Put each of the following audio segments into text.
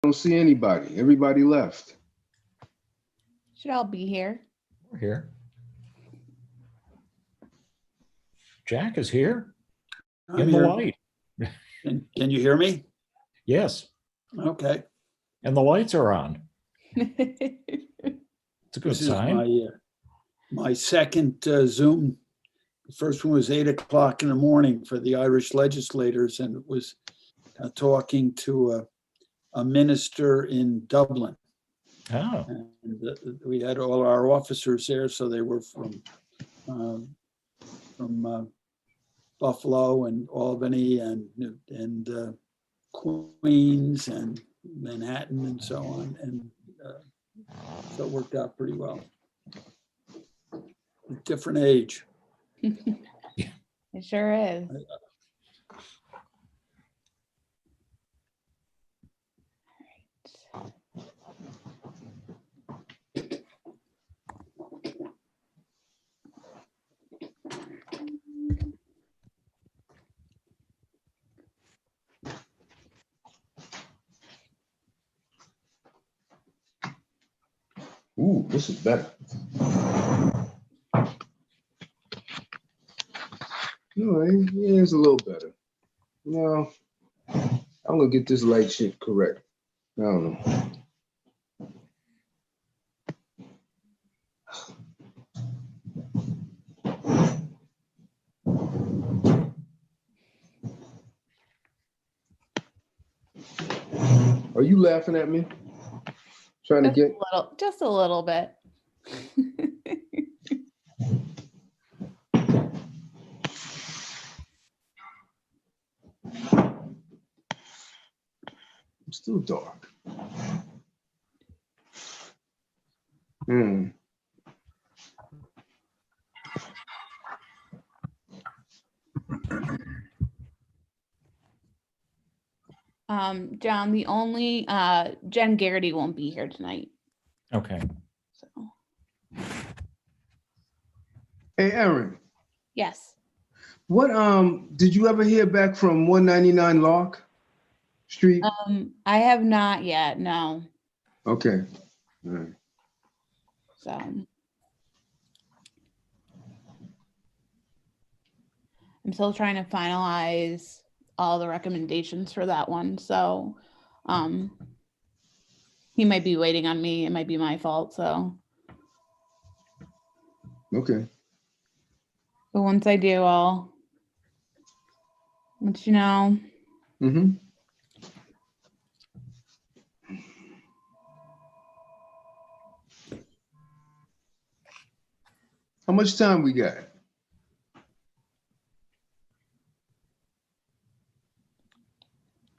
Don't see anybody. Everybody left. Should all be here. We're here. Jack is here I'm in the here. light. Can you hear me? Yes, Okay. and the lights are on. It's a good This is sign. my second Zoom. The first one was 8 o'clock in the morning for the Irish legislators, and it was talking to a minister in Dublin. Oh, And we had all our officers there, so they were from Buffalo and Albany and Queens and Manhattan and so on, and so it worked out pretty well. Different age. It sure is. Ooh, this is better. No, yeah, it's a little better. No, I'm gonna get this light shit correct. I don't know. Are you laughing at me? Trying to get Just a little bit. I'm still dark. Hmm. John, the only Jen Garrity won't be here tonight. okay. So Hey, Aaron, yes. what did you ever hear back from 199 Lark Street? I have not yet, no. Okay. All right. So I'm still trying to finalize all the recommendations for that one. So he might be waiting on me. It might be my fault. So Okay. but once I do, I'll let you know. Mm-hmm. How much time we got?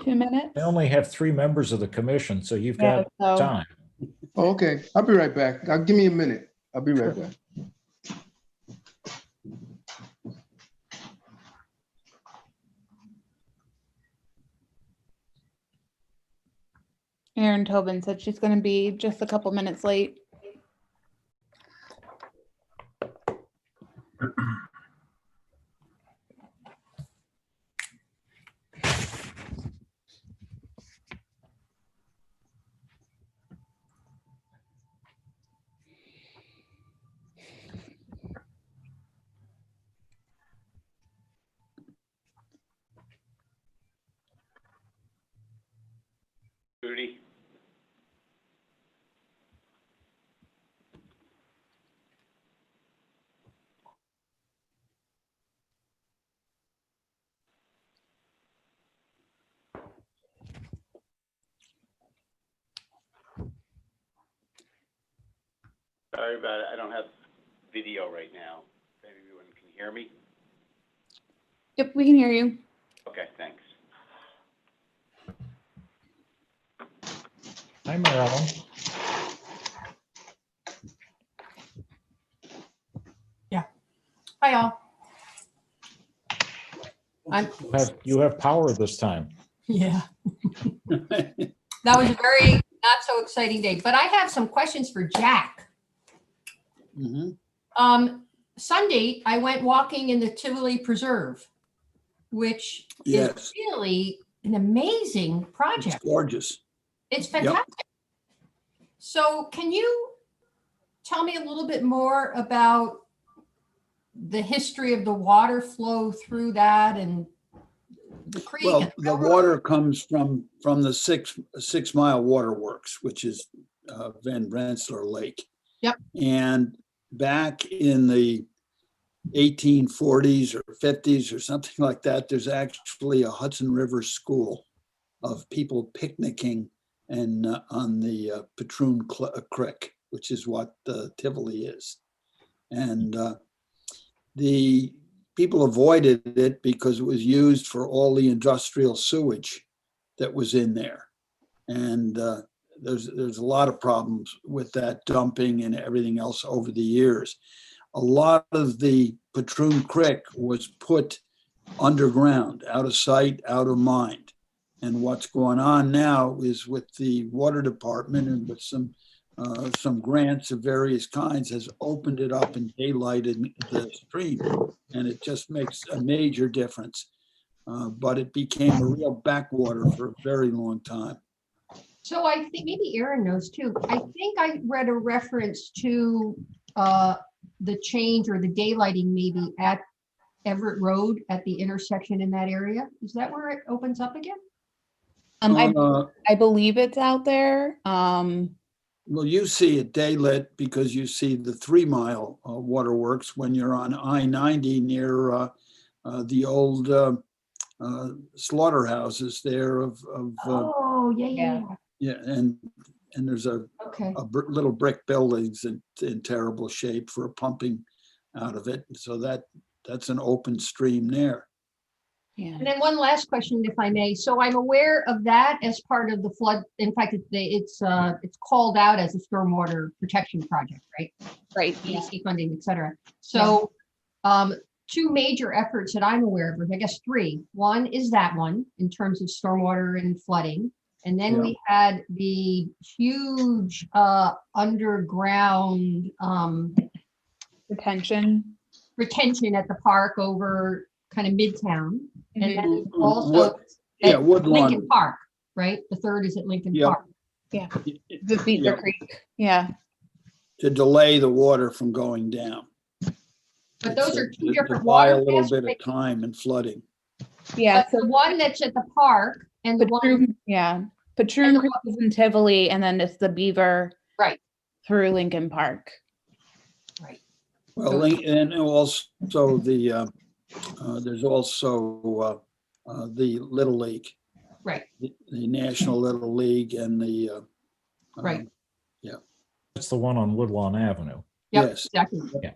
Two minutes. I only have 3 members of the commission, so you've Yeah, got so- time. Oh, okay. I'll be right back. Give me a minute. I'll be right Sure. back. Erin Tobin said she's going to be just a couple minutes late. Rudy. Sorry about it. I don't have video right now. If everyone can hear me? Yep, we can hear you. Okay, thanks. Hi, Marilyn. Hi, all. You have power this time. Yeah. That was a very not so exciting day, but I have some questions for Jack. Mhm. Sunday, I went walking in the Tivoli Preserve, which is Yes. really an amazing It's project. gorgeous. It's fantastic. So can you tell me a little bit more about the history of the water flow through that and the creek? Well, and the railroad? water comes from the 6 Mile Waterworks, which is Van Rensselaer Lake. Yep. And back in the 1840s or 50s or something like that, there's actually a Hudson River School of people picnicking and on the Patroon Creek, which is what Tivoli is. And the people avoided it because it was used for all the industrial sewage that was in there. And there's a lot of problems with that dumping and everything else over the years. A lot of the Patroon Creek was put underground, out of sight, out of mind. And what's going on now is with the water department and with some grants of various kinds has opened it up and daylighted the stream. And it just makes a major difference. But it became a real backwater for a very long time. So I think maybe Aaron knows too. I think I read a reference to the change or the daylighting maybe at Everett Road at the intersection in that area. Is that where it opens up again? I believe it's out there. Well, you see it daylit because you see the 3 Mile Waterworks when you're on I-90 near the old slaughterhouses there of Oh, yeah. yeah, and there's Okay. little brick buildings in terrible shape for pumping out of it. So that's an open stream there. Yeah. And then one last question, if I may. So I'm aware of that as part of the flood. In fact, it's called out as a stormwater protection project, right? Right. EDC funding, et cetera. So two major efforts that I'm aware of, or I guess three. One is that one in terms of stormwater and flooding. And then we had the huge underground Retention. at the park over kind of Midtown. And then also Woodlawn. Lincoln Park, right? The third is at Lincoln Park. Yeah. The Beaver Creek. Yeah. To delay the water from going down. But those are two different to buy water. a little bit of time in flooding. Yeah. But the one that's at the park and the one, Patroon, yeah. Patroon Creek is in Tivoli, and then it's the Beaver right, through Lincoln Park. right. Well, and also the there's also the Little League, Right. the National Little League, and the Right. That's the one on Woodlawn Avenue. Yep, yes. exactly. Yeah.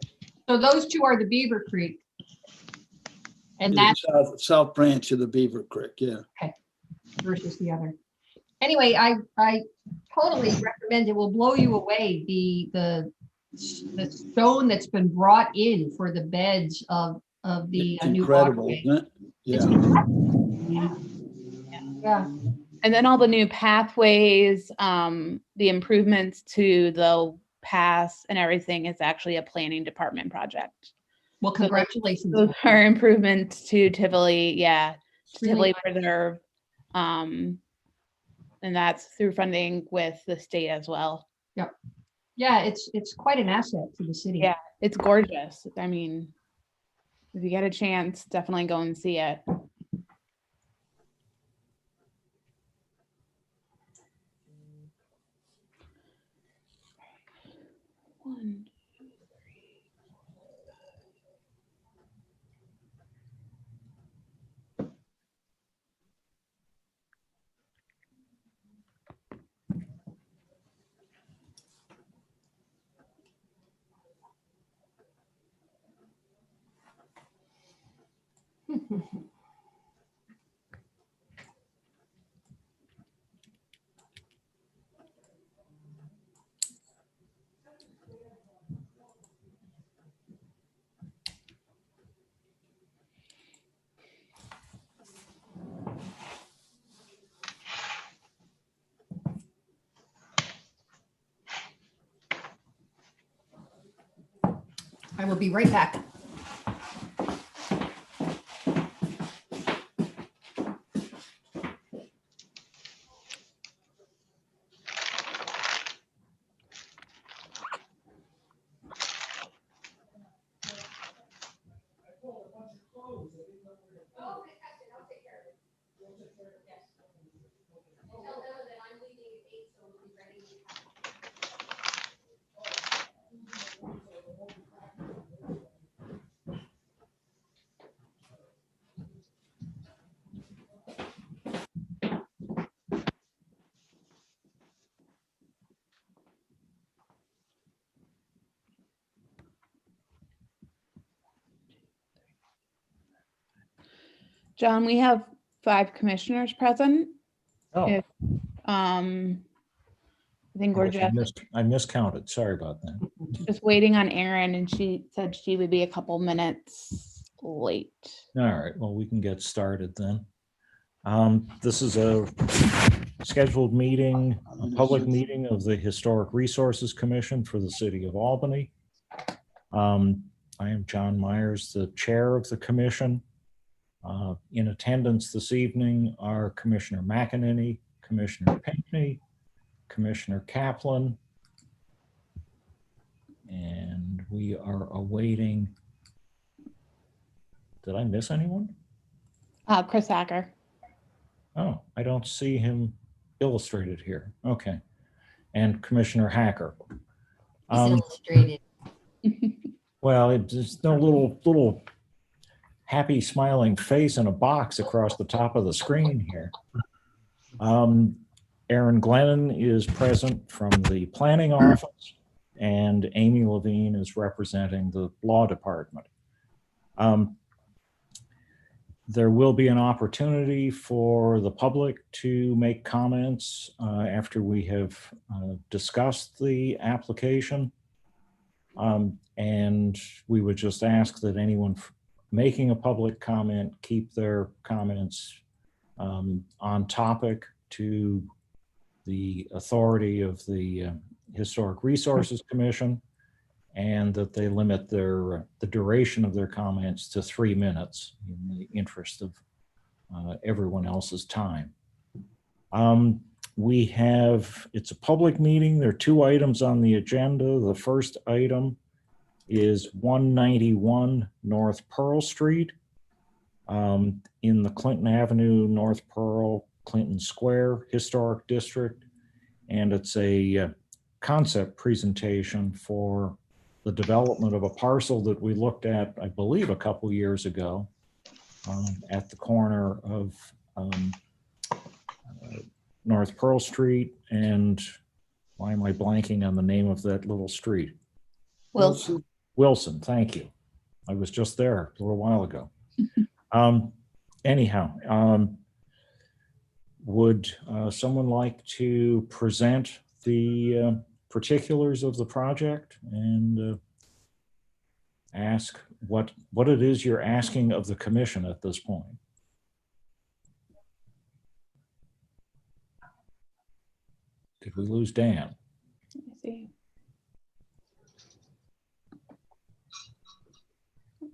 So those two are the Beaver Creek. And The that's south branch of the Beaver Creek, yeah. versus the other. Anyway, I totally recommend it. Will blow you away the stone that's been brought in for the beds of the It's new incredible, waterway. isn't it? It's Yeah. incredible. Yeah. And then all the new pathways, the improvements to the pass and everything is actually a planning department project. Well, congratulations. Those are improvements to Tivoli, to Really Tivoli Preserve. And that's through funding with the state as well. Yeah, it's quite an asset to the city. Yeah, it's gorgeous. I mean, if you get a chance, definitely go and see it. One, two, three, four, I will be right back. John, we have 5 commissioners present. Oh, If, I think we're I miscounted. Sorry about that. just waiting on Erin, and she said she would be a couple minutes late. All right, well, we can get started then. This is a scheduled meeting, a public meeting of the Historic Resources Commission for the City of Albany. I am John Myers, the chair of the commission. In attendance this evening are Commissioner McEnany, Commissioner Pinckney, Commissioner Kaplan, and we are awaiting. Did I miss anyone? Chris Acker. Oh, I don't see him illustrated here. Okay. And Commissioner Hacker. He's illustrated. Well, there's no little happy smiling face in a box across the top of the screen here. Aaron Glennon is present from the planning office, and Amy Levine is representing the law department. There will be an opportunity for the public to make comments after we have discussed the application. And we would just ask that anyone making a public comment keep their comments on topic to the authority of the Historic Resources Commission, and that they limit the duration of their comments to 3 minutes in the interest of everyone else's time. It's a public meeting. There are 2 items on the agenda. The first item is 191 North Pearl Street in the Clinton Avenue, North Pearl, Clinton Square Historic District. And it's a concept presentation for the development of a parcel that we looked at, I believe, a couple years ago at the corner of North Pearl Street and why am I blanking on the name of that little street? Wilson. Wilson, thank you. I was just there a little while ago. Anyhow, would someone like to present the particulars of the project and ask what it is you're asking of the commission at this point? Did we lose Dan? Let me see.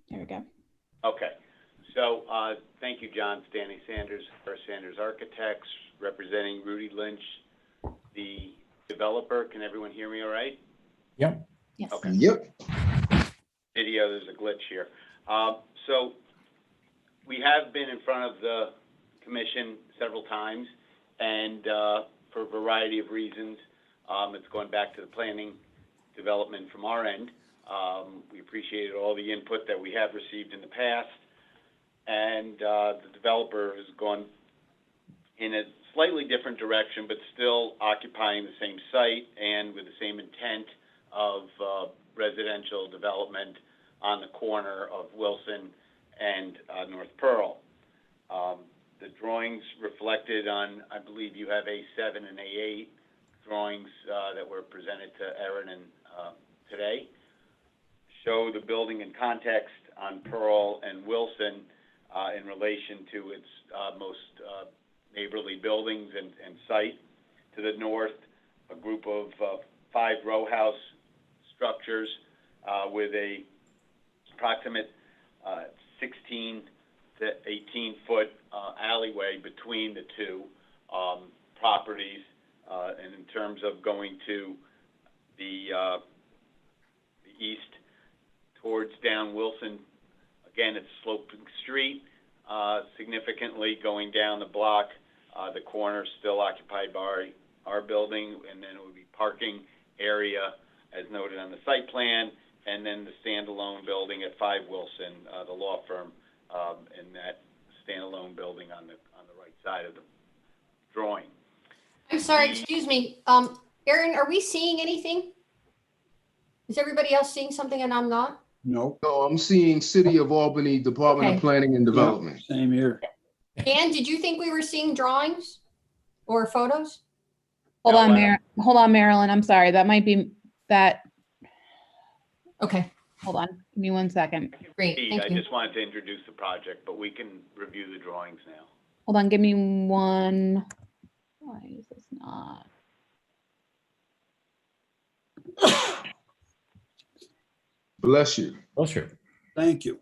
There we go. Okay, so thank you, John. Stanley Sanders, First Sanders Architects, representing Rudy Lynch, the developer. Can everyone hear me all right? Yep. Yes. Okay. Yep. Video, there's a glitch here. So we have been in front of the commission several times, and for a variety of reasons, it's going back to the planning development from our end. We appreciated all the input that we have received in the past, and the developer has gone in a slightly different direction, but still occupying the same site and with the same intent of residential development on the corner of Wilson and North Pearl. The drawings reflected on, I believe you have A7 and A8 drawings that were presented to Erin and today, show the building in context on Pearl and Wilson in relation to its most neighborly buildings and site. To the north, a group of 5 row house structures with a approximate 16 to 18 foot alleyway between the 2 properties. And in terms of going to the east towards down Wilson, again, it's sloping street, significantly going down the block. The corner still occupied by our building, and then it would be parking area as noted on the site plan, and then the standalone building at 5 Wilson, the law firm, in that standalone building on the right side of the drawing. I'm sorry, excuse me. Erin, are we seeing anything? Is everybody else seeing something and I'm not? Nope. No, I'm seeing City of Albany, Department of Okay. Planning and Yeah, Development. same here. Dan, did you think we were seeing drawings or photos? Hold No, on, I Hold on, Marilyn. I'm sorry. That might be that. Okay, Hold on. Give me 1 second. great, Pete, thank I you. just wanted to introduce the project, but we can review the drawings now. Hold on. Give me one. Why is this not? Bless you. Oh, sure. Thank you.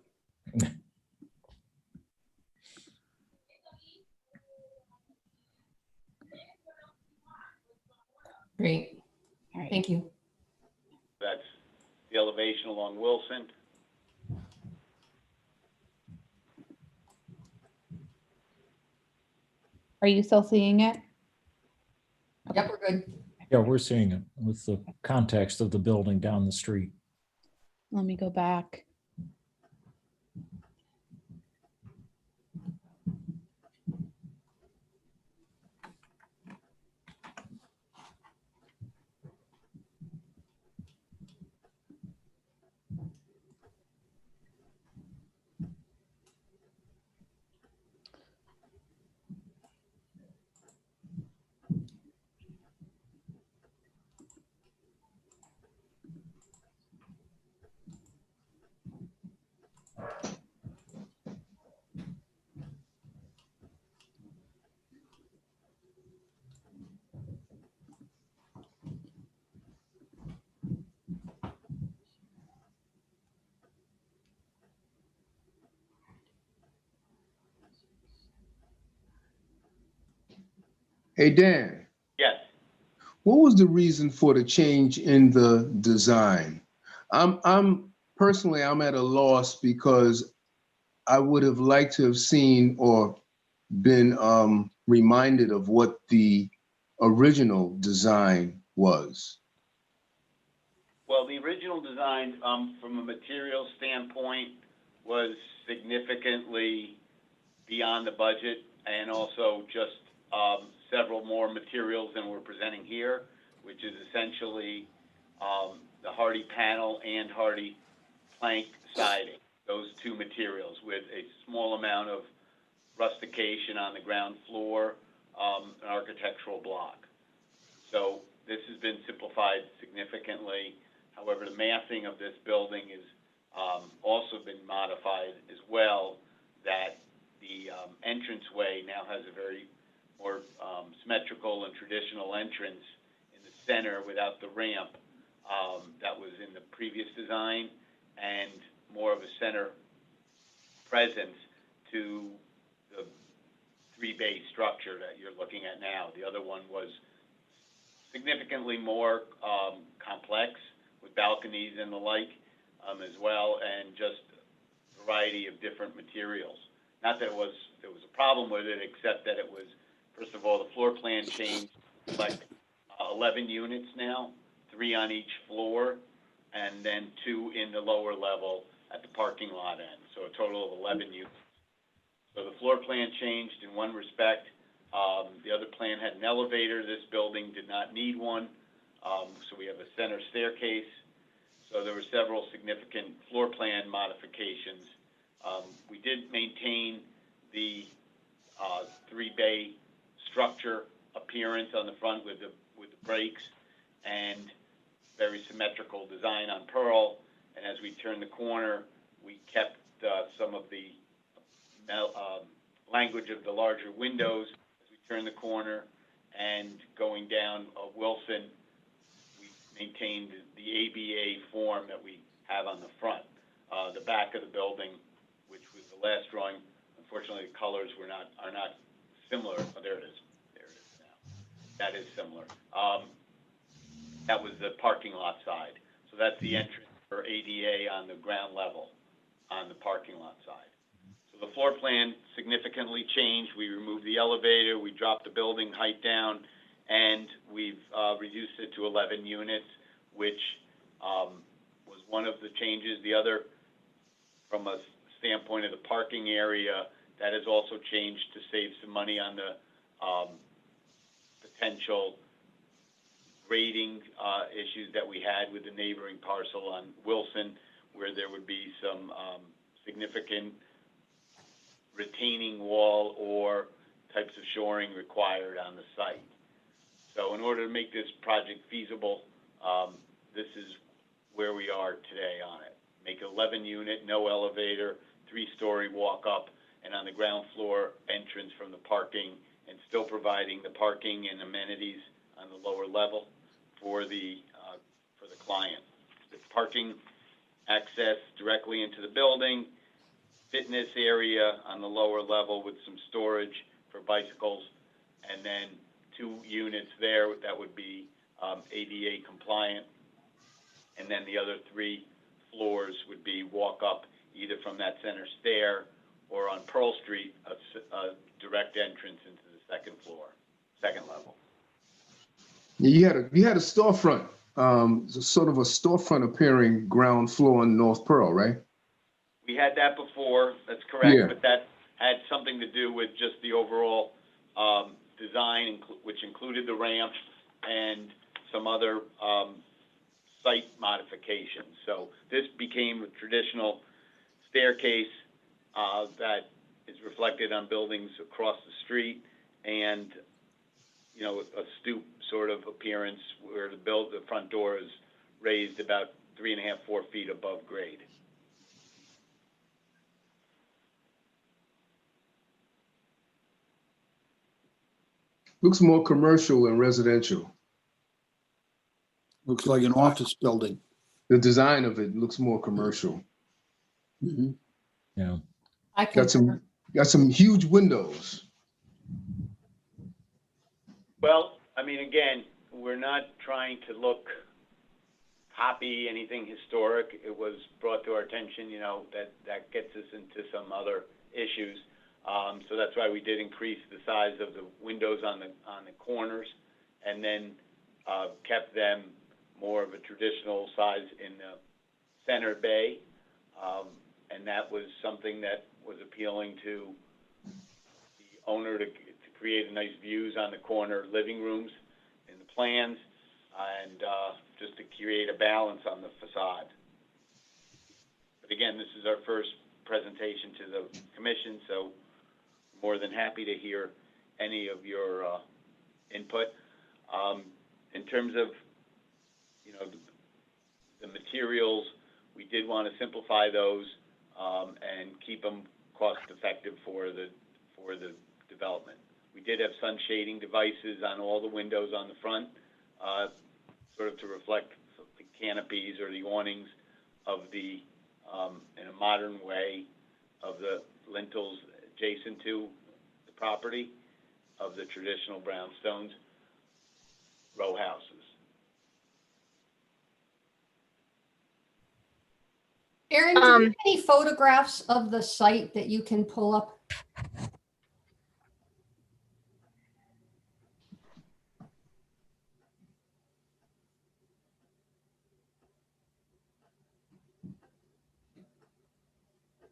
Great, All right. thank you. That's the elevation along Wilson. Are you still seeing it? Yep, we're good. Yeah, we're seeing it with the context of the building down the street. Let me go back. Hey, Dan, Yes. what was the reason for the change in the design? I'm personally, I'm at a loss because I would have liked to have seen or been reminded of what the original design was. Well, the original design, from a material standpoint, was significantly beyond the budget, and also just several more materials than we're presenting here, which is essentially the hardy panel and hardy plank siding, those two materials with a small amount of rustication on the ground floor, an architectural block. So this has been simplified significantly. However, the massing of this building is also been modified as well, that the entranceway now has a very more symmetrical and traditional entrance in the center without the ramp that was in the previous design, and more of a center presence to the three-bay structure that you're looking at now. The other one was significantly more complex with balconies and the like as well, and just a variety of different materials. Not that there was a problem with it, except that it was, first of all, the floor plan changed, like 11 units now, 3 on each floor, and then 2 in the lower level at the parking lot end, so a total of 11 units. So the floor plan changed in one respect. The other plan had an elevator. This building did not need one, so we have a center staircase. So there were several significant floor plan modifications. We did maintain the 3-bay structure appearance on the front with the breaks and very symmetrical design on Pearl. And as we turned the corner, we kept some of the language of the larger windows as we turned the corner. And going down Wilson, we maintained the ABA form that we have on the front. The back of the building, which was the last drawing, unfortunately the colors are not similar. Oh, there it is. There it is now. That is similar. That was the parking lot side. So that's the entrance for ADA on the ground level on the parking lot side. So the floor plan significantly changed. We removed the elevator, we dropped the building height down, and we've reduced it to 11 units, which was one of the changes. The other, from a standpoint of the parking area, that has also changed to save some money on the potential grading issues that we had with the neighboring parcel on Wilson, where there would be some significant retaining wall or types of shoring required on the site. So in order to make this project feasible, this is where we are today on it. Make 11 unit, no elevator, 3-story walk up, and on the ground floor entrance from the parking, and still providing the parking and amenities on the lower level for the client. The parking access directly into the building, fitness area on the lower level with some storage for bicycles, and then 2 units there that would be ADA compliant, and then the other 3 floors would be walk up either from that center stair or on Pearl Street, a direct entrance into the second level. You had a storefront, sort of a storefront appearing ground floor on North Pearl, right? We had that before, that's correct, Yeah. but that had something to do with just the overall design, which included the ramp and some other site modifications. So this became a traditional staircase that is reflected on buildings across the street, and a stoop sort of appearance where the front door is raised about 3.5, 4 feet above grade. Looks more commercial than residential. Looks like an office building. The design of it looks more commercial. Mhm. Yeah. I Got concur. some huge windows. Well, I mean, again, we're not trying to copy anything historic. It was brought to our attention, that gets us into some other issues. So that's why we did increase the size of the windows on the corners, and then kept them more of a traditional size in the center bay. And that was something that was appealing to the owner to create nice views on the corner living rooms in the plans, and just to create a balance on the facade. But again, this is our first presentation to the commission, so more than happy to hear any of your input. In terms of, the materials, we did want to simplify those and keep them cost effective for the development. We did have sun shading devices on all the windows on the front, sort of to reflect the canopies or the awnings of in a modern way of the lintels adjacent to the property of the traditional brownstones row houses. Erin, do you have any photographs of the site that you can pull up?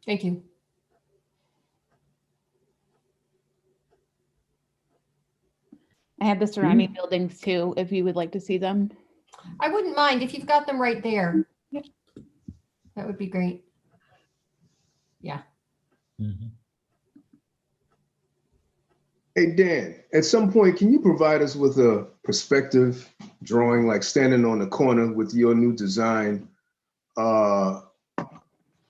Thank you. I have the surrounding buildings too, if you would like to see them. I wouldn't mind if you've got them right there. Yep. That would be great. Yeah. Mhm. Hey, Dan, at some point, can you provide us with a perspective drawing, like standing on the corner with your new design,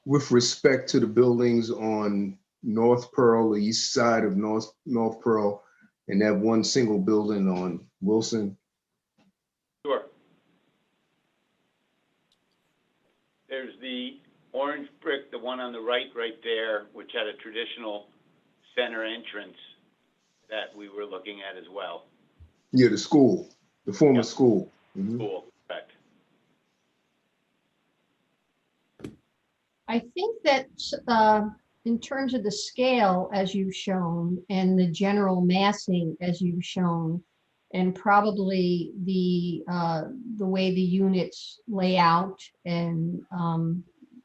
with respect to the buildings on North Pearl, the east side of North Pearl, and that one single building on Wilson? Sure. There's the orange brick, the one on the right there, which had a traditional center entrance that we were looking at as well. Yeah, the school, the former Yep. school. Mhm. Cool, correct. I think that in terms of the scale as you've shown and the general massing as you've shown, and probably the way the units lay out and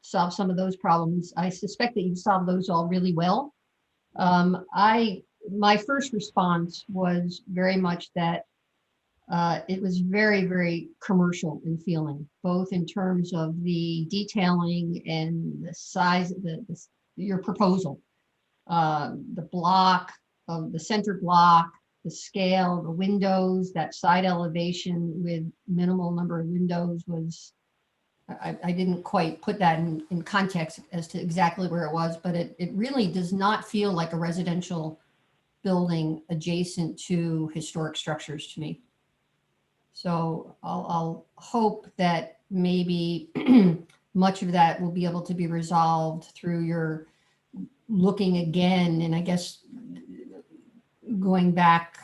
solve some of those problems, I suspect that you've solved those all really well. My first response was very much that It was very, very commercial in feeling, both in terms of the detailing and the size of your proposal. The block of the center block, the scale, the windows, that side elevation with minimal number of windows was, I didn't quite put that in context as to exactly where it was, but it really does not feel like a residential building adjacent to historic structures to me. So I'll hope that maybe much of that will be able to be resolved through your looking again, and I guess going back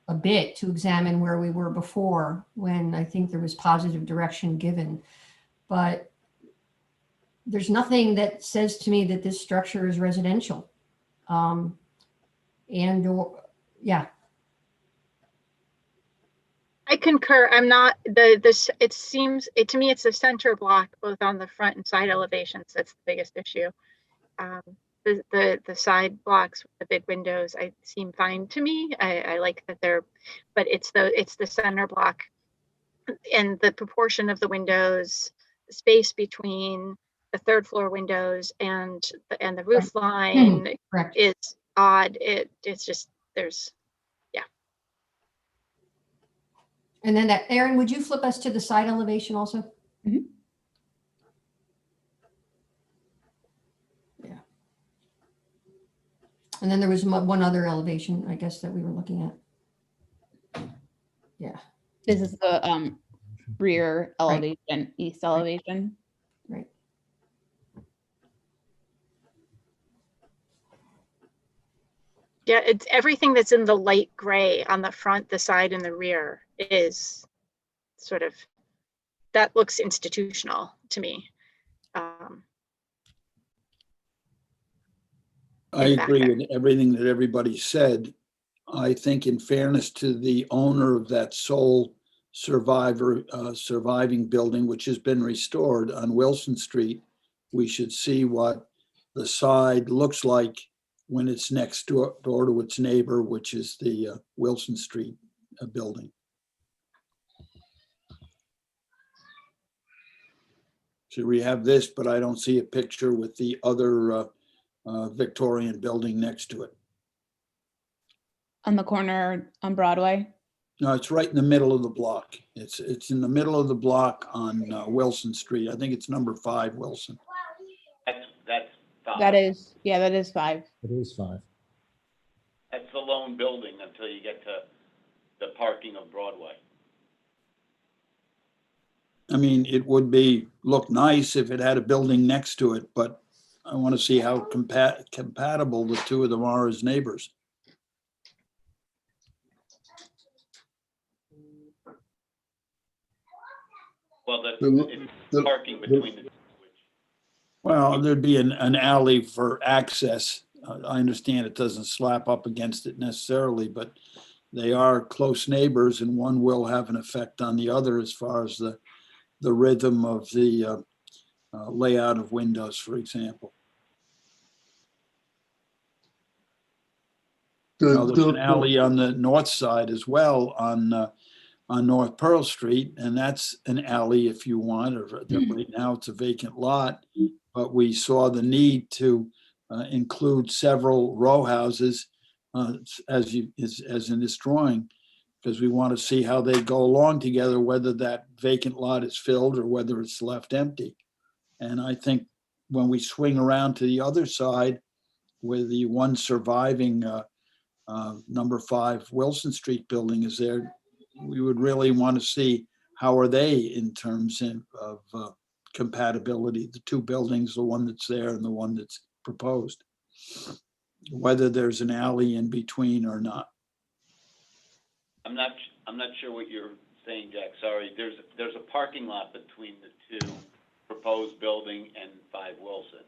a bit to examine where we were before, when I think there was positive direction given. But there's nothing that says to me that this structure is residential. Yeah. I concur. I'm not this. It seems to me it's the center block, both on the front and side elevations. That's the biggest issue. The side blocks with the big windows, seem fine to me. I like that they're, but it's the center block and the proportion of the windows, the space between the third floor windows and the roof line Correct. is odd. It's just there's. And then that, Aaron, would you flip us to the side elevation also? Mhm. Yeah. And then there was one other elevation, I guess, that we were looking at. Yeah. This is the rear elevation, east elevation. Right. Yeah, it's everything that's in the light gray on the front, the side, and the rear is sort of, that looks institutional to me. I agree with everything that everybody said. I think in fairness to the owner of that sole surviving building, which has been restored on Wilson Street, we should see what the side looks like when it's next door to its neighbor, which is the Wilson Street building. So we have this, but I don't see a picture with the other Victorian building next to it. On the corner on Broadway. No, it's right in the middle of the block. It's in the middle of the block on Wilson Street. I think it's number 5 Wilson. That's 5. That is 5. It is 5. That's the lone building until you get to the parking of Broadway. I mean, it would look nice if it had a building next to it, but I want to see how compatible the two of them are as neighbors. Well, it's parking between the two. Well, there'd be an alley for access. I understand it doesn't slap up against it necessarily, but they are close neighbors and one will have an effect on the other as far as the rhythm of the layout of windows, for example. There's an alley on the north side as well on North Pearl Street, and that's an alley if you want, or right now it's a vacant lot, but we saw the need to include several row houses as in this drawing, because we want to see how they go along together, whether that vacant lot is filled or whether it's left empty. And I think when we swing around to the other side where the one surviving number 5 Wilson Street building is there, we would really want to see how are they in terms of compatibility, the two buildings, the one that's there and the one that's proposed, whether there's an alley in between or not. I'm not sure what you're saying, Jack. Sorry. There's a parking lot between the two proposed building and 5 Wilson,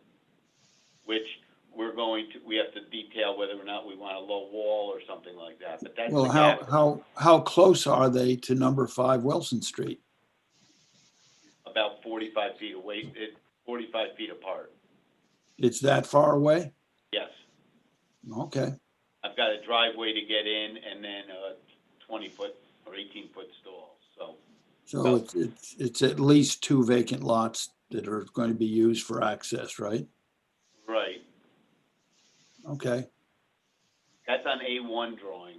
which we have to detail whether or not we want a low wall or something like that. But that's well, how close are they to number 5 Wilson Street? About 45 feet away. 45 feet apart. It's that far away? Yes. Okay. I've got a driveway to get in and then a 20-foot or 18-foot stalls, so. So it's at least 2 vacant lots that are going to be used for access, right? Right, Okay. that's on A1 drawing.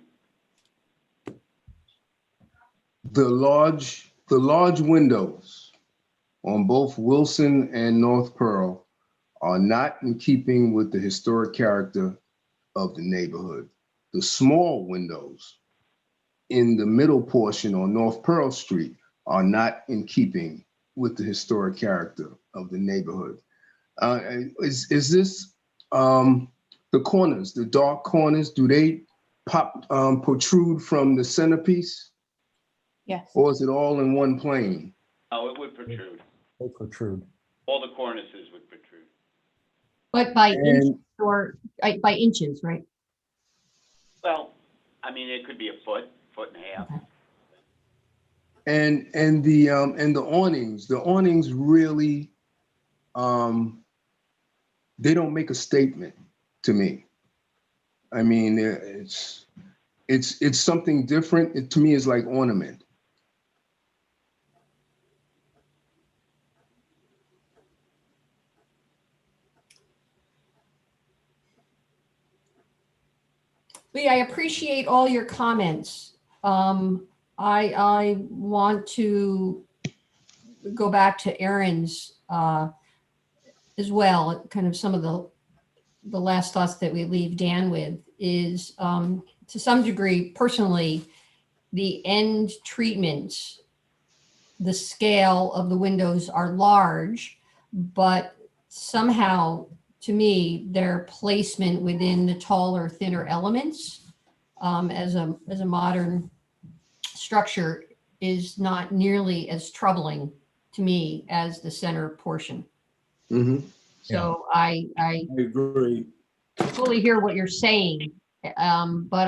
The large windows on both Wilson and North Pearl are not in keeping with the historic character of the neighborhood. The small windows in the middle portion on North Pearl Street are not in keeping with the historic character of the neighborhood. Is this the corners, the dark corners? Do they protrude from the centerpiece, Yes. or is it all in one plane? Oh, it would protrude. They protrude. All the cornices would protrude. But by inches And or by inches, right? Well, I mean, it could be a foot and a half. Okay. and the awnings really they don't make a statement to me. I mean, it's something different. It, to me, is like ornament. Lee, I appreciate all your comments. I want to go back to Aaron's as well. Kind of some of the last thoughts that we leave Dan with is to some degree, personally, the end treatments, the scale of the windows are large, but somehow to me, their placement within the taller, thinner elements as a modern structure is not nearly as troubling to me as the center portion. Mm-hmm. So I I agree. fully hear what you're saying, but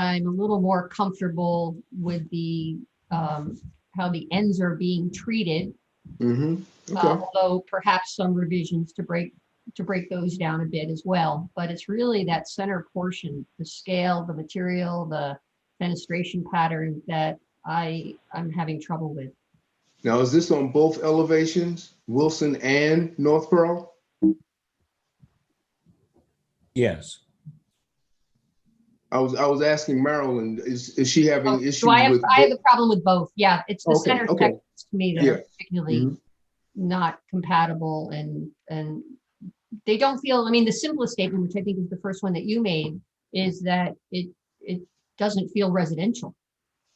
I'm a little more comfortable with the how the ends are being treated. Mm-hmm. Okay. Although perhaps some revisions to break those down a bit as well. But it's really that center portion, the scale, the material, the fenestration pattern that I'm having trouble with. Now, is this on both elevations, Wilson and North Pearl? Yes. I was asking Marilyn, is she having issues So I have with? the problem with both. Yeah, it's the Okay, center okay. sections to me that Yeah. are particularly Mhm. not compatible and they don't feel, I mean, the simplest statement, which I think is the first one that you made, is that it doesn't feel residential.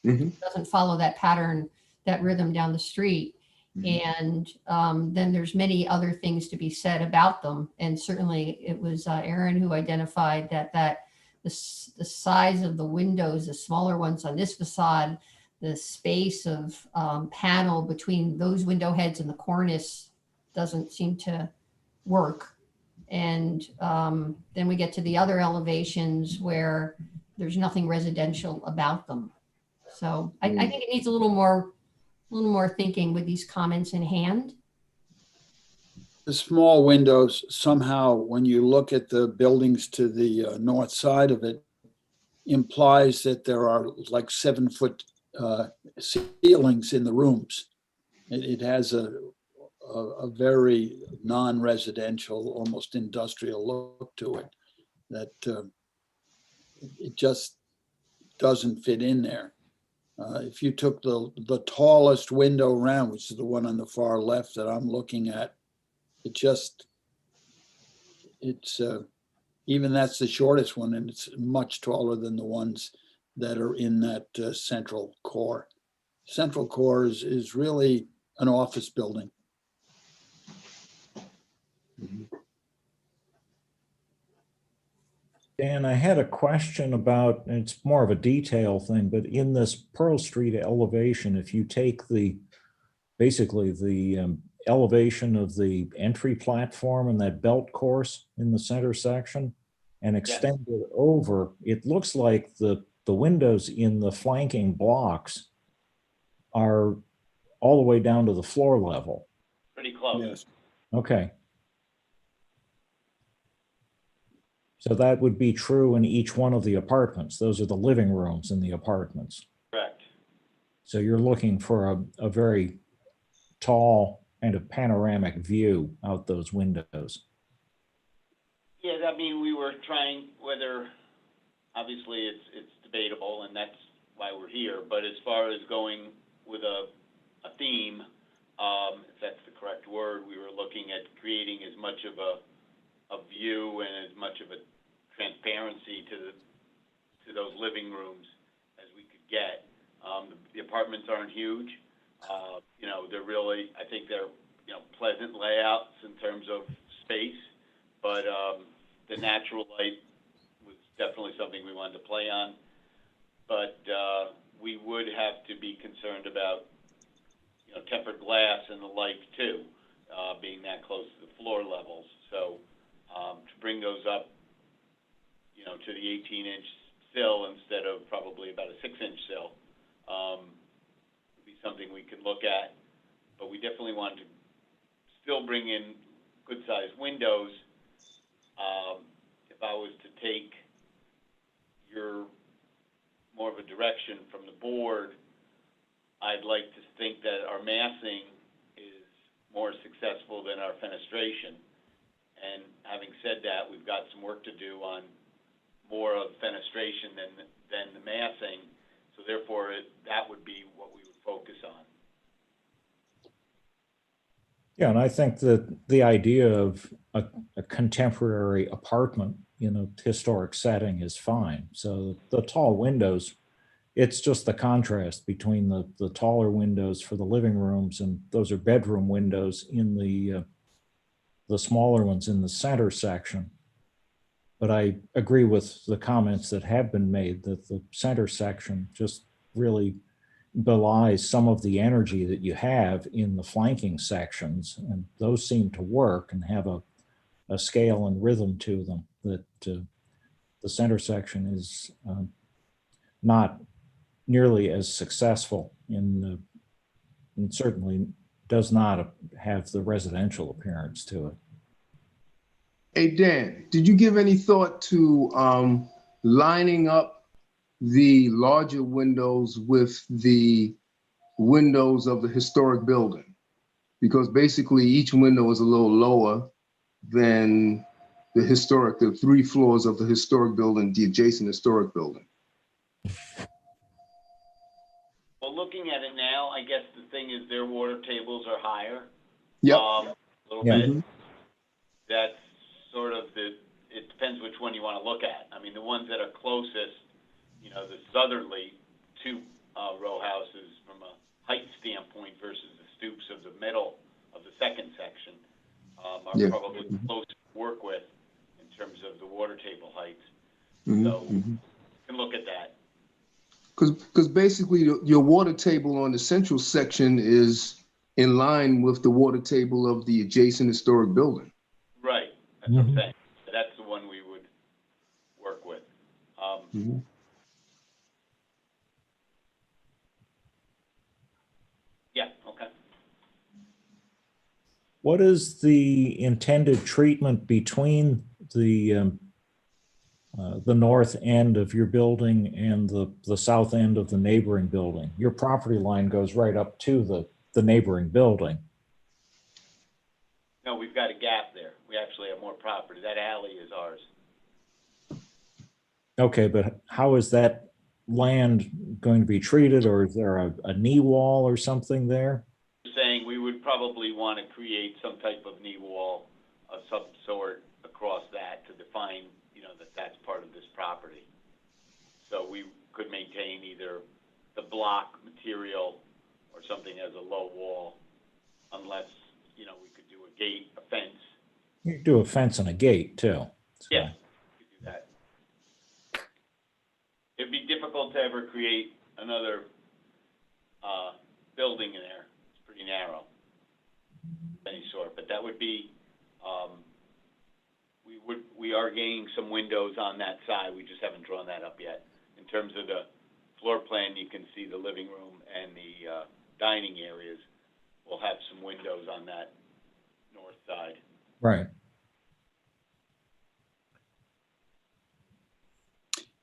Mhm. It doesn't follow that pattern, that rhythm down the street. And then there's many other things to be said about them. And certainly it was Aaron who identified that the size of the windows, the smaller ones on this facade, the space of panel between those window heads and the cornice doesn't seem to work. And then we get to the other elevations where there's nothing residential about them. So I think it needs a little more thinking with these comments in hand. The small windows, somehow, when you look at the buildings to the north side of it, implies that there are like 7-foot ceilings in the rooms. It has a very non-residential, almost industrial look to it that it just doesn't fit in there. If you took the tallest window around, which is the one on the far left that I'm looking at, it's even that's the shortest one, and it's much taller than the ones that are in that central core. Central core is really an office building. Dan, I had a question about, and it's more of a detail thing, but in this Pearl Street elevation, if you take basically the elevation of the entry platform and that belt course in the center section and extend it over, it looks like the windows in the flanking blocks are all the way down to the floor level. Pretty close. Yes. Okay. So that would be true in each one of the apartments. Those are the living rooms in the apartments. Correct. So you're looking for a very tall kind of panoramic view out those windows. Yeah, I mean, we were trying, whether, obviously it's debatable, and that's why we're here, but as far as going with a theme, if that's the correct word, we were looking at creating as much of a view and as much of a transparency to those living rooms as we could get. The apartments aren't huge. You know, they're really, I think they're, you know, pleasant layouts in terms of space, but the natural light was definitely something we wanted to play on. But we would have to be concerned about, you know, tempered glass and the like too, being that close to the floor levels. So to bring those up, you know, to the 18-inch sill instead of probably about a 6-inch sill would be something we could look at. But we definitely wanted to still bring in good-sized windows. If I was to take your more of a direction from the board, I'd like to think that our massing is more successful than our fenestration. And having said that, we've got some work to do on more of fenestration than the massing. So therefore, that would be what we would focus on. Yeah, and I think that the idea of a contemporary apartment in a historic setting is fine. So the tall windows, it's just the contrast between the taller windows for the living rooms, and those are bedroom windows in the smaller ones in the center section. But I agree with the comments that have been made that the center section just really belies some of the energy that you have in the flanking sections, and those seem to work and have a scale and rhythm to them that the center section is not nearly as successful and certainly does not have the residential appearance to it. Hey, Dan, did you give any thought to lining up the larger windows with the windows of the historic building? Because basically each window is a little lower than the 3 floors of the historic building, the adjacent historic building. Well, looking at it now, I guess the thing is their water tables are higher. Yep. A little Yeah. bit. Mhm. That's sort of it depends which one you want to look at. I mean, the ones that are closest, you know, the southerly 2 row houses from a height standpoint versus the stoops of the middle of the second section are Yeah. probably closer to work with in terms of the water table heights. Mhm, So mhm. you can look at that. Because basically your water table on the central section is in line with the water table of the adjacent historic building. Right. That's what I'm Mhm. saying. That's the one we would work with. Mhm. Yeah, okay. What is the intended treatment between the north end of your building and the south end of the neighboring building? Your property line goes right up to the neighboring building. No, we've got a gap there. We actually have more property. That alley is ours. Okay, but how is that land going to be treated, or is there a knee wall or something there? Saying we would probably want to create some type of knee wall of some sort across that to define, you know, that that's part of this property. So we could maintain either the block material or something as a low wall, unless, you know, we could do a gate, a fence. You could do a fence and a gate too. So. Yeah, we could do that. It'd be difficult to ever create another building in there. It's pretty narrow of any sort, but that would be, we are gaining some windows on that side. We just haven't drawn that up yet. In terms of the floor plan, you can see the living room and the dining areas will have some windows on that north side. Right.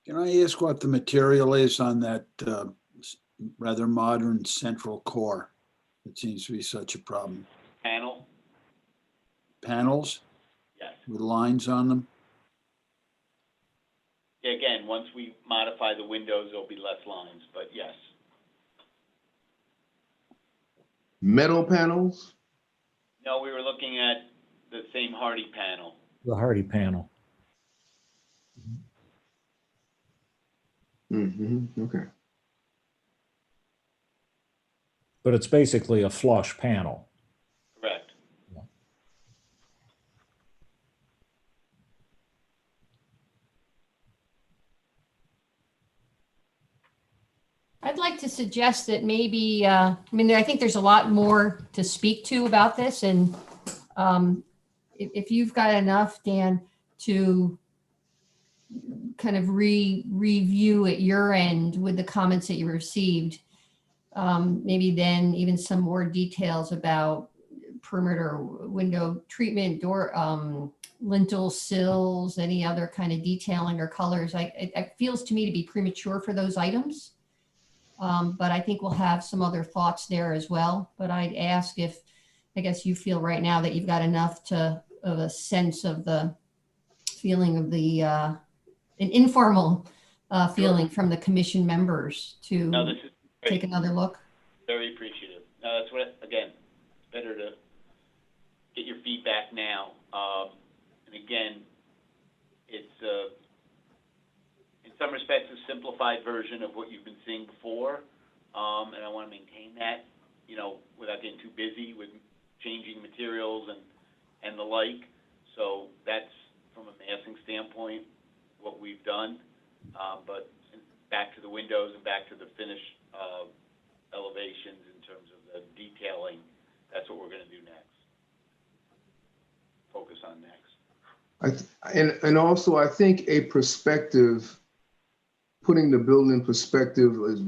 Can I ask what the material is on that rather modern central core. It seems to be such a problem. Panel, Panels yes. with lines on them. Yeah, again, once we modify the windows, there'll be less lines, but yes. Metal panels? No, we were looking at the same Hardy panel. The Hardy panel. Okay. But it's basically a flush panel. Correct. I'd like to suggest that maybe, I mean, I think there's a lot more to speak to about this. And if you've got enough, Dan, to kind of review at your end with the comments that you received, maybe then even some more details about perimeter window treatment, door, lintel sills, any other kind of detailing or colors. It feels to me to be premature for those items. But I think we'll have some other thoughts there as well. But I'd ask if, I guess you feel right now that you've got enough of a sense of the feeling of the, an informal feeling from the commission members to No, this is take another look. very appreciative. No, that's what, again, it's better to get your feedback now. And again, it's in some respects a simplified version of what you've been seeing before, and I want to maintain that, you know, without getting too busy with changing materials and the like. So that's, from a massing standpoint, what we've done. But back to the windows and back to the finish elevations in terms of the detailing, that's what we're going to do next. Focus on next. And also, I think a perspective, putting the building in perspective, is,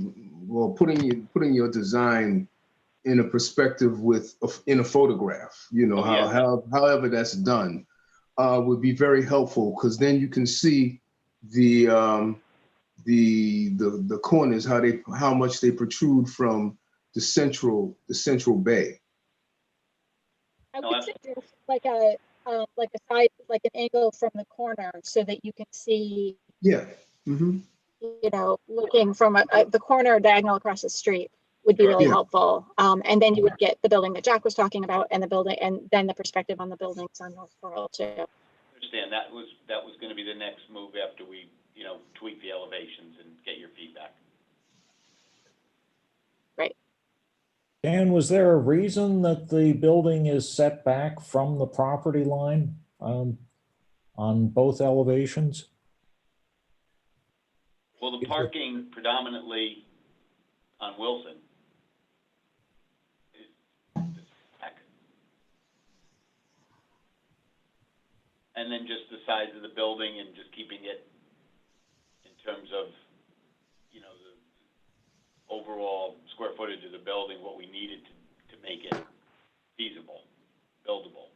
well, putting your design in a perspective in a photograph, you know, however that's done, would be very helpful, because then you can see the corners, how much they protrude from the central bay. I would suggest like a side, like an angle from the corner so that you can see, Yeah. Mm-hmm. you know, looking from the corner diagonal across the street would be really helpful. And then you would get the building that Jack was talking about and the building, and then the perspective on the buildings on North Pearl too. Understand, that was going to be the next move after we, you know, tweak the elevations and get your feedback. Right. Dan, was there a reason that the building is set back from the property line on both elevations? Well, the parking predominantly on Wilson is back. And then just the size of the building and just keeping it in terms of, you know, the overall square footage of the building, what we needed to make it feasible, buildable.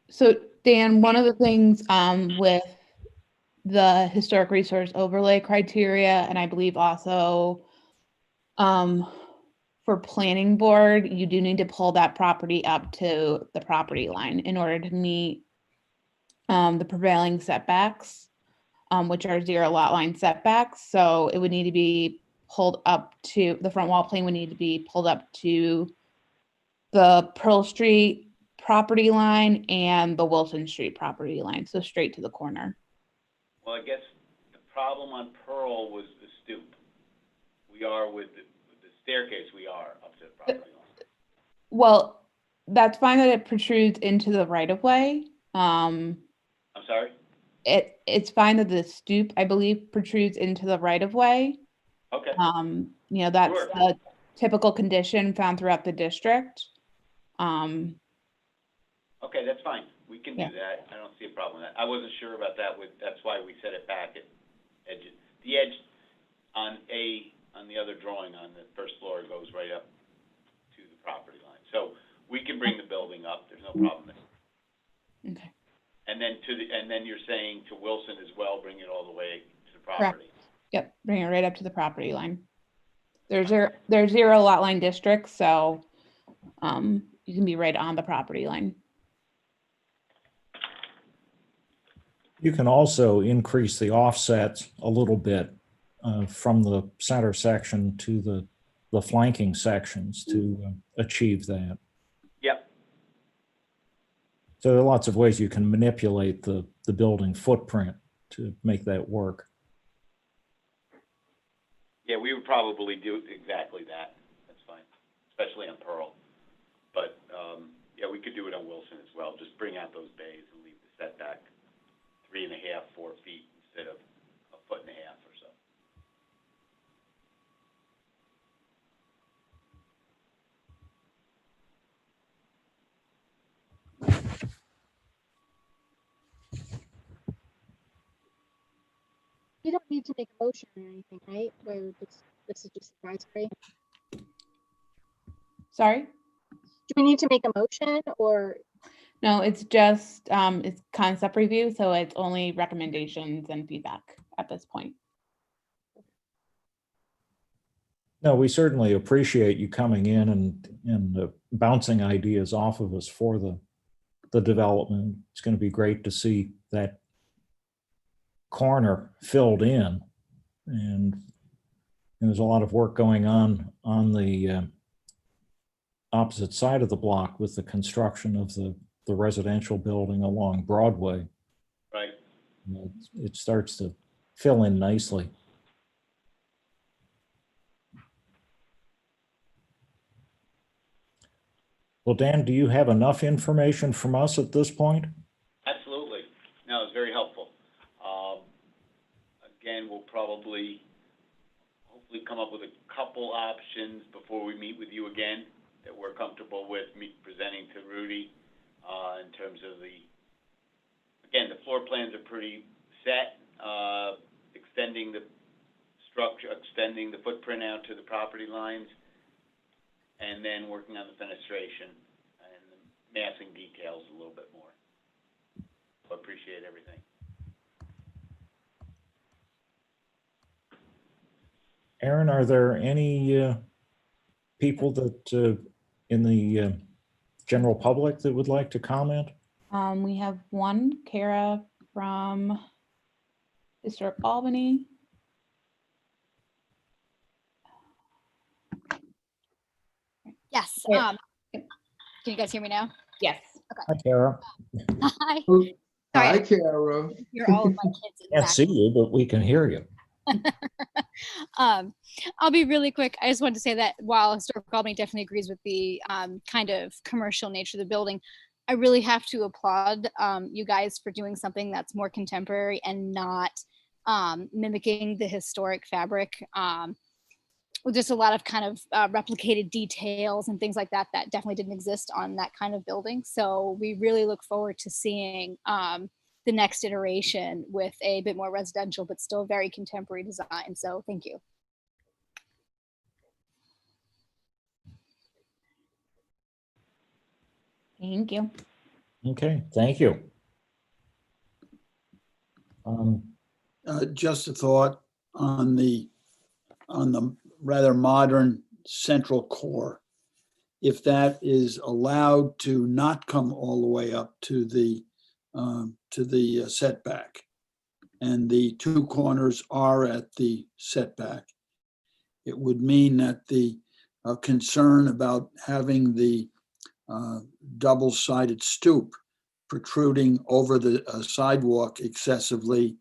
So Dan, one of the things with the historic resource overlay criteria, and I believe also for planning board, you do need to pull that property up to the property line in order to meet the prevailing setbacks, which are 0 lot line setbacks. So it would need to be pulled up to, the front wall plane would need to be pulled up to the Pearl Street property line and the Wilson Street property line, so straight to the corner. Well, I guess the problem on Pearl was the stoop. We are with the staircase, we are up to the property line. Well, that's fine that it protrudes into the right of way. I'm sorry? It's fine that the stoop, I believe, protrudes into the right of way. Okay. You know, that's Sure. the typical condition found throughout the district. Okay, that's fine. We can Yeah. do that. I don't see a problem with that. I wasn't sure about that. That's why we set it back at edges. The edge on the other drawing on the first floor goes right up to the property line. So we can bring the building up, there's no problem there. Okay. And then you're saying to Wilson as well, bring it all the way to the Correct. property. Yep, bring it right up to the property line. There's zero lot line districts, so you can be right on the property line. You can also increase the offsets a little bit from the center section to the flanking sections to achieve that. Yep. So there are lots of ways you can manipulate the building footprint to make that work. Yeah, we would probably do exactly that. That's fine, especially on Pearl. But, yeah, we could do it on Wilson as well. Just bring out those bays and leave the setback 3.5, 4 feet instead of 1.5 feet or so. You don't need to make a motion or anything, right? Where this is just advisory. Sorry? Do we need to make a motion or? No, it's just, it's concept review, so it's only recommendations and feedback at this point. No, we certainly appreciate you coming in and bouncing ideas off of us for the development. It's going to be great to see that corner filled in, and there's a lot of work going on the opposite side of the block with the construction of the residential building along Broadway. Right. It starts to fill in nicely. Well, Dan, do you have enough information from us at this point? Absolutely. No, it's very helpful. Again, we'll hopefully come up with a couple options before we meet with you again that we're comfortable with presenting to Rudy in terms of again, the floor plans are pretty set, extending the structure, extending the footprint out to the property lines, and then working on the fenestration and the massing details a little bit more. So I appreciate everything. Aaron, are there any people that in the general public that would like to comment? We have one, Kara from Historic Albany. Yes. Yeah. Can you guys hear me now? Yes. Hi, Kara. Hi. Hi, Sorry, Kara. you're all of my kids in the Can't back. see you, but we can hear you. I'll be really quick. I just wanted to say that while Historic Albany definitely agrees with the kind of commercial nature of the building, I really have to applaud you guys for doing something that's more contemporary and not mimicking the historic fabric. With just a lot of kind of replicated details and things like that that definitely didn't exist on that kind of building. So we really look forward to seeing the next iteration with a bit more residential, but still very contemporary design. So thank you. Thank you. Okay, thank you. Just a thought on the rather modern central core. If that is allowed to not come all the way up to the setback, and the two corners are at the setback, it would mean that the concern about having the double-sided stoop protruding over the sidewalk excessively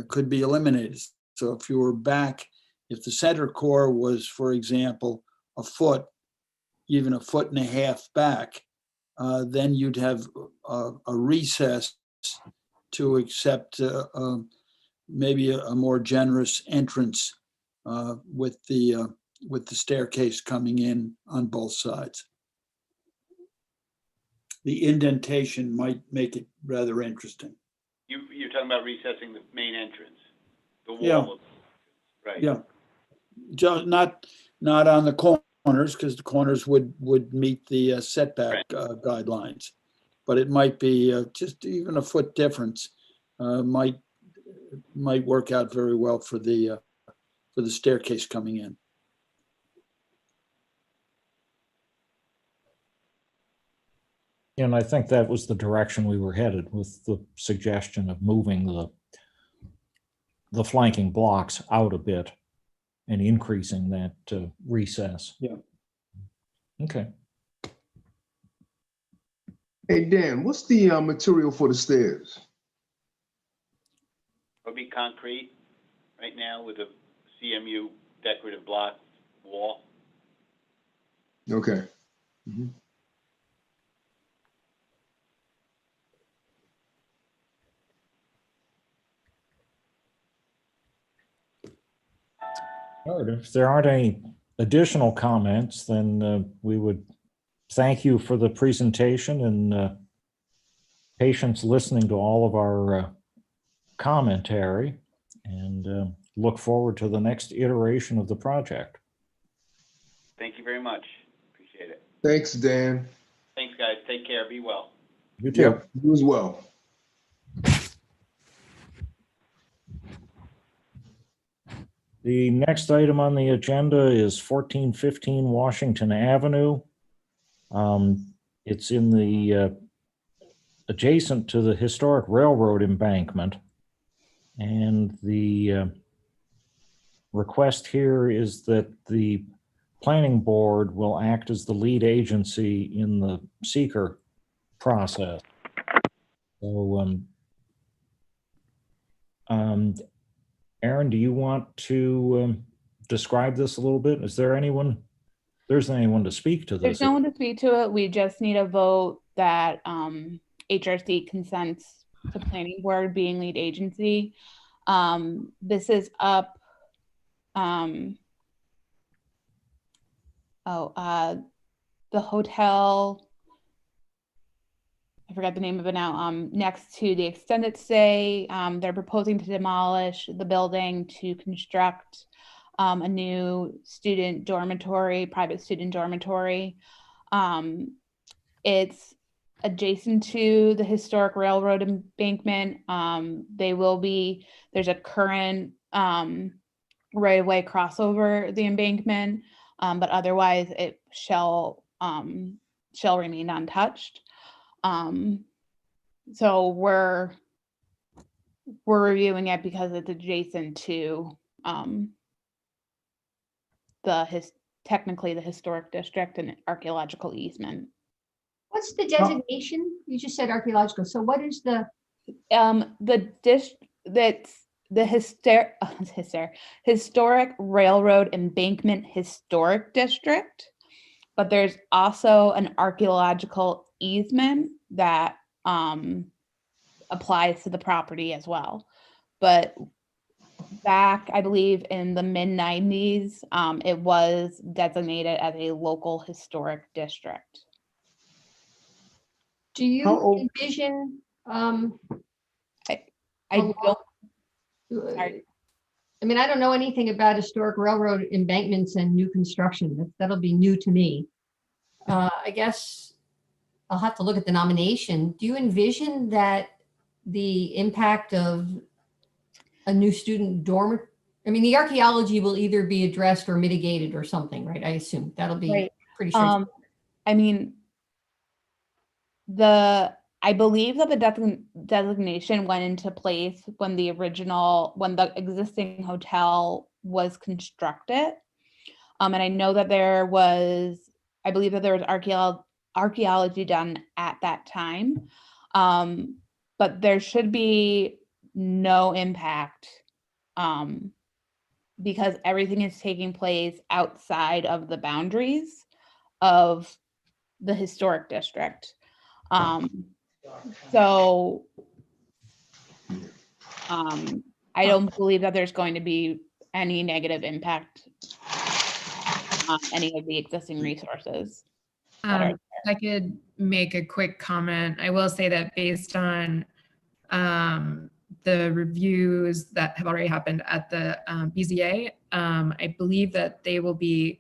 could be eliminated. So if you were back, if the center core was, for example, a foot, even 1.5 feet back, then you'd have a recess to accept maybe a more generous entrance with the staircase coming in on both sides. The indentation might make it rather interesting. You're talking about recessing the main entrance, the wall. Yeah. Right. Yeah, just not on the corner, corners, because the corners would meet the setback guidelines. But it might be just even a foot difference might work out very well for the staircase coming in. And I think that was the direction we were headed with the suggestion of moving the flanking blocks out a bit and increasing that recess. Yeah. Okay. Hey, Dan, what's the material for the stairs? It'll be concrete right now with a CMU decorative block wall. Okay. Mhm. All right, if there aren't any additional comments, then we would thank you for the presentation and patience listening to all of our commentary, and look forward to the next iteration of the project. Thank you very much. Appreciate it. Thanks, Dan. Thanks, guys. Take care. Be well. You too. Yep, you as well. The next item on the agenda is 1415 Washington Avenue. It's in the adjacent to the historic railroad embankment. And the request here is that the planning board will act as the lead agency in the seeker process. So, Aaron, do you want to describe this a little bit? Is there anyone? There's anyone to speak to this? There's no one to speak to it. We just need a vote that HRC consents to planning board being lead agency. This is up. The hotel. I forgot the name of it now. Next to the extended stay, they're proposing to demolish the building to construct a new student dormitory, private student dormitory. It's adjacent to the historic railroad embankment. There's a current right-of-way crossover the embankment, but otherwise it shall remain untouched. So we're reviewing it because it's adjacent to technically the historic district and archaeological easement. What's the designation? You just said archaeological. So what is the? Historic railroad embankment historic district, but there's also an archaeological easement that applies to the property as well. But back, I believe in the mid-90s, it was designated as a local historic district. Do you envision? I don't. Sorry. I mean, I don't know anything about historic railroad embankments and new construction. That'll be new to me. I guess I'll have to look at the nomination. Do you envision that the impact of a new student dormitory? I mean, the archaeology will either be addressed or mitigated or something, right? I assume that'll be right. Pretty straightforward. I mean, I believe that the designation went into place when the existing hotel was constructed. And I know that I believe that there was archaeology done at that time. But there should be no impact because everything is taking place outside of the boundaries of the historic district. So I don't believe that there's going to be any negative impact on any of the existing resources. If I could make a quick comment, I will say that based on the reviews that have already happened at the BZA, I believe that they will be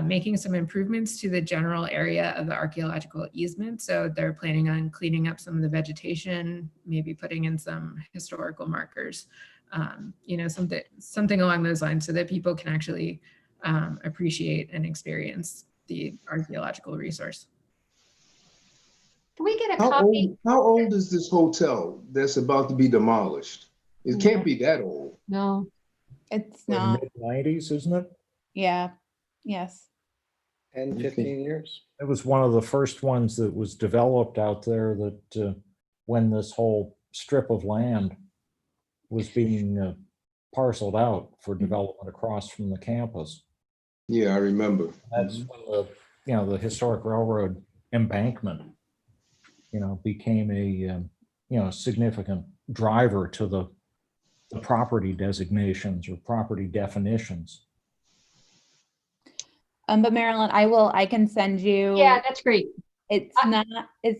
making some improvements to the general area of the archaeological easement. So they're planning on cleaning up some of the vegetation, maybe putting in some historical markers, something along those lines so that people can actually appreciate and experience the archaeological resource. Can we get a How copy? old is this hotel that's about to be demolished? It can't be that old. No. It's not. Mid-90s, isn't it? Yeah. Yes. 10, 15 years. It was one of the first ones that was developed out there that when this whole strip of land was being parceled out for development across from the campus. Yeah, I remember. That's when the historic railroad embankment, became a significant driver to the property designations or property definitions. But Marilyn, I can send you. Yeah, that's great. It's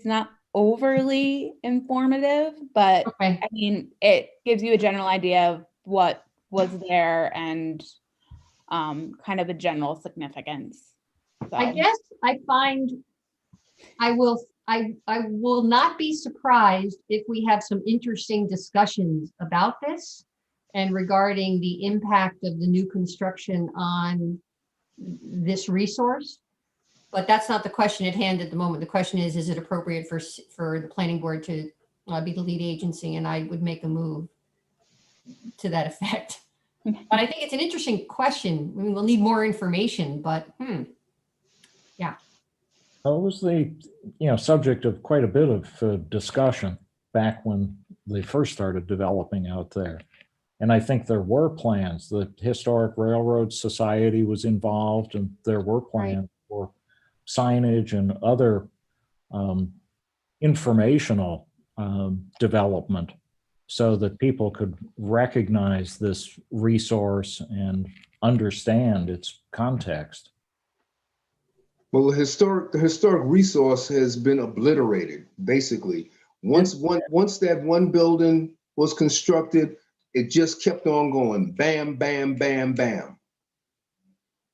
not overly informative, but Okay. I mean, it gives you a general idea of what was there and kind of a general significance. So. I guess I find I will not be surprised if we have some interesting discussions about this and regarding the impact of the new construction on this resource. But that's not the question at hand at the moment. The question is it appropriate for the planning board to be the lead agency? And I would make a move to that effect. But I think it's an interesting question. I mean, we'll need more information, but yeah. Well, it was the subject of quite a bit of discussion back when they first started developing out there. And I think there were plans. The Historic Railroad Society was involved, and there were plans for signage and other informational development so that people could recognize this resource and understand its context. Well, the historic resource has been obliterated, basically. Once that one building was constructed, it just kept on going, bam, bam, bam, bam.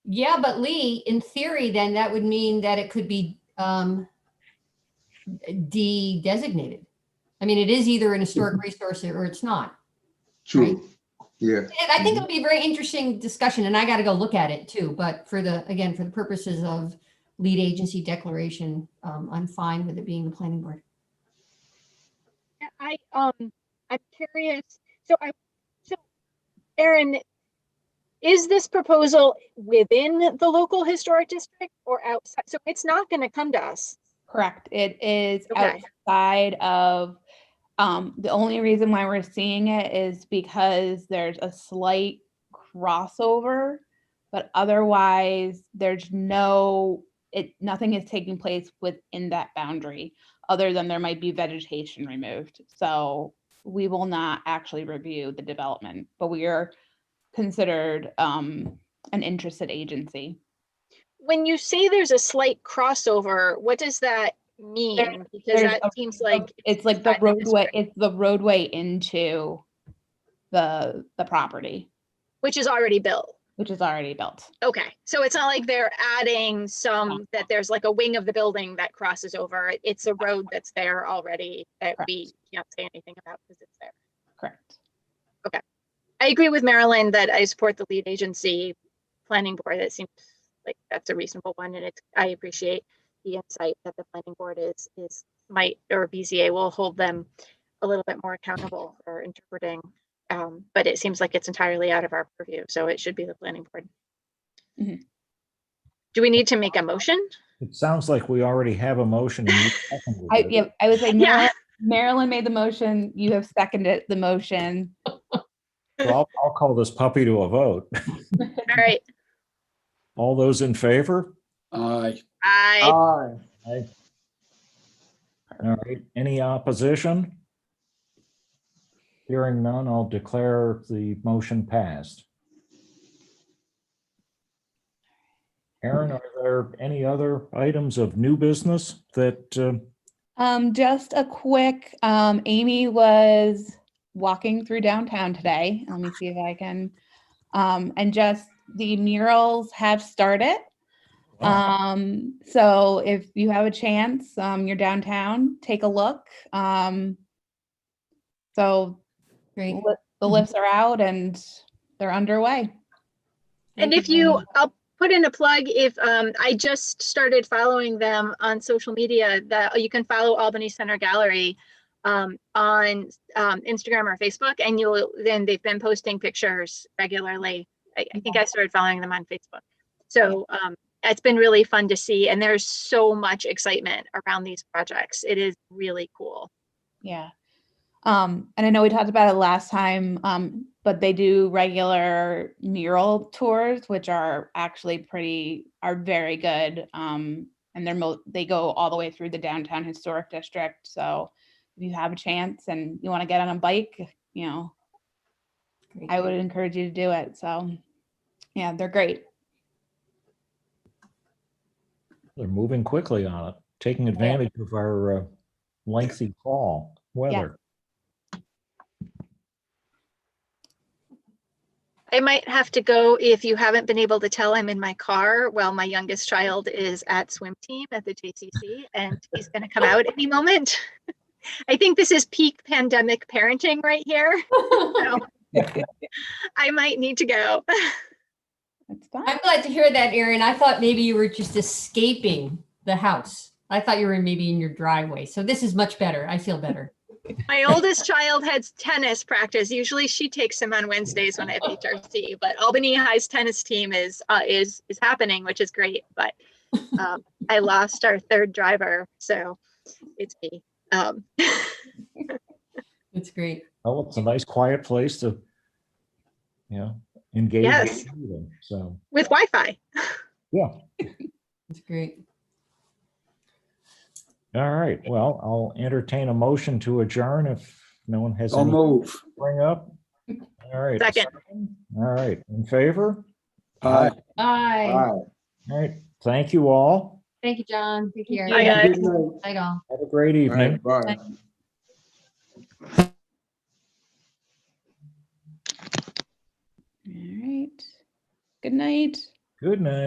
Yeah, but Lee, in theory, then that would mean that it could be de-designated. I mean, it is either an historic resource or it's not. True. Right? Yeah. And I think it'll be a very interesting discussion, and I got to go look at it too. But for the purposes of lead agency declaration, I'm fine with it being the planning board. I'm curious. So Aaron, is this proposal within the local historic district or outside? So it's not going to come to us. Correct. It is Okay. outside of, the only reason why we're seeing it is because there's a slight crossover, but otherwise there's nothing is taking place within that boundary other than there might be vegetation removed. So we will not actually review the development, but we are considered an interested agency. When you say there's a slight crossover, what does that mean? Because that seems like it's like the roadway. It's the roadway into the property, which is already built. Okay, so it's not like they're adding that there's like a wing of the building that crosses over. It's a road that's there already that Correct. We can't say anything about because it's there. Correct. Okay. I agree with Marilyn that I support the lead agency planning board. It seems like that's a reasonable one, and I appreciate the insight that the planning board or BZA will hold them a little bit more accountable for interpreting. But it seems like it's entirely out of our purview, so it should be the planning board. Mm-hmm. Do we need to make a motion? It sounds like we already have a motion. And you seconded it. I would say Yeah. Marilyn made the motion. You have seconded the motion. So I'll call this puppy to a vote. All right. All those in favor? Aye. Aye. Aye. All right. Any opposition? Hearing none, I'll declare the motion passed. Aaron, are there any other items of new business that Just a quick, Amy was walking through downtown today. Let me see if I can, and just the murals have started. So if you have a chance, you're downtown, take a look. So Great. the lifts are out and they're underway. And Thank if very you, much. I'll put in a plug, if I just started following them on social media, that you can follow Albany Center Gallery on Instagram or Facebook, and then they've been posting pictures regularly. I think I started following them on Facebook. So it's been really fun to see, and there's so much excitement around these projects. It is really cool. Yeah. And I know we talked about it last time, but they do regular mural tours, which are actually very good. And they go all the way through the downtown historic district. So if you have a chance and you want to get on a bike, Great. I would encourage you to do it. So yeah, they're great. They're moving quickly on it, taking advantage of our lengthy fall weather. I might have to go. If you haven't been able to tell, I'm in my car while my youngest child is at swim team at the JCC, and he's going to come out any moment. I think this is peak pandemic parenting right here. So I might need to go. That's fine. I'm glad to hear that, Erin. I thought maybe you were just escaping the house. I thought you were maybe in your driveway. So this is much better. I feel better. My oldest child has tennis practice. Usually she takes him on Wednesdays when I have HRC, but Albany High's tennis team is happening, which is great. But I lost our third driver, so it's me. It's great. Oh, it's a nice quiet place to, engage. Yes. with them, so, With Wi-Fi. yeah. It's great. All right. Well, I'll entertain a motion to adjourn if no one has I'll anything move. to bring up. All right. Second. All right. In favor? Aye. Bye. All right. Thank you all. Thank you, John. Take care. Bye, guys. Good night. Night all. Have a great All evening. right, bye. All right. Good night. Good night.